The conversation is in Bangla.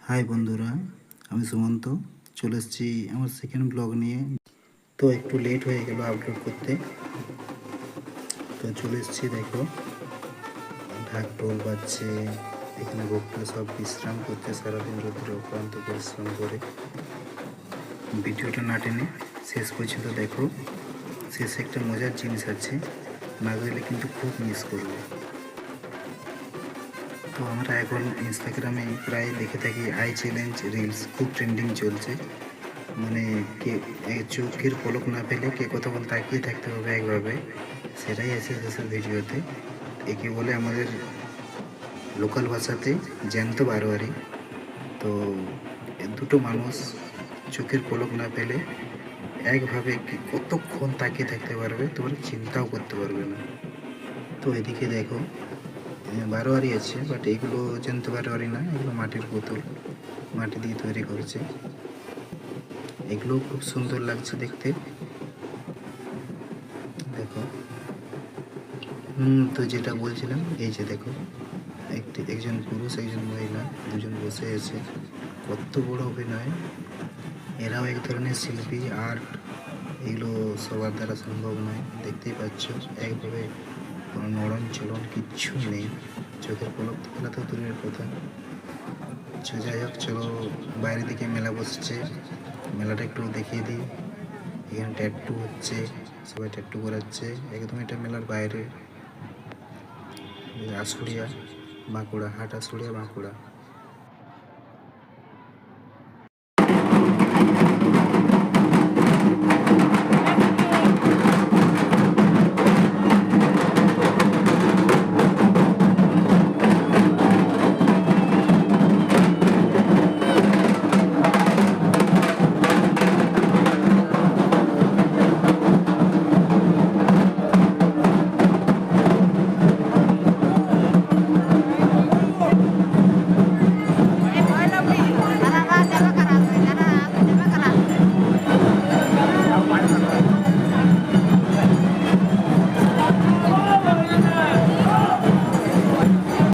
হাই বন্ধুরা, আমি সুমন্ত চলে এসেছি আমার সেকেন্ড ব্লগ নিয়ে। তো একটু লেট হয়ে গেল আপলোড করতে। তো চলে এসেছি, দেখো ঢাক ঢোল বাজছে, এখানে ভক্তরা সব বিশ্রাম করছে সারাদিন রোদ্রে অক্লান্ত পরিশ্রম করে। ভিডিওটা না টেনে শেষ পর্যন্ত দেখো, শেষে একটা মজার জিনিস আছে, না গেলে কিন্তু খুব মিস করবে। তো আমরা এখন ইনস্টাগ্রামে প্রায় দেখে থাকি আই চ্যালেঞ্জ রিলস, খুব ট্রেন্ডিং চলছে। মানে কে চোখের পলক না পেলে কে কতক্ষণ তাকিয়ে থাকতে হবে একভাবে, সেটাই আছে শেষের ভিডিওতে। একে বলে আমাদের লোকাল ভাষাতে জ্যান্ত বারোয়ারি। তো দুটো মানুষ চোখের পলক না পেলে একভাবে কতক্ষণ তাকিয়ে থাকতে পারবে তোমরা চিন্তাও করতে পারবে না। তো এদিকে দেখো বারোয়ারি আছে, বাট এগুলো জ্যান্ত বারোয়ারি না, এগুলো মাটির পুতুল, মাটি দিয়ে তৈরি করেছে। এগুলো খুব সুন্দর লাগছে দেখতে, দেখো। তো যেটা বলছিলাম, এই যে দেখো একজন পুরুষ একজন মহিলা দুজন বসে আছে, কত বড় অভিনয়। এরাও এক ধরনের শিল্পী, আর্ট। এগুলো সবার দ্বারা সম্ভব নয়, দেখতেই পাচ্ছ একভাবে কোনো নড়ন চলন কিচ্ছু নেই, চোখের পলক ফেলা তো দূরের কথা। যাই হোক, চলো বাইরের দিকে মেলা বসছে, মেলাটা একটু দেখিয়ে দিই। এখানে ট্যাটু হচ্ছে, সবাই ট্যাটু করাচ্ছে, একদম এটা মেলার বাইরে। আশুলিয়া বাঁকুড়া, হাট আশুলিয়া বাঁকুড়া।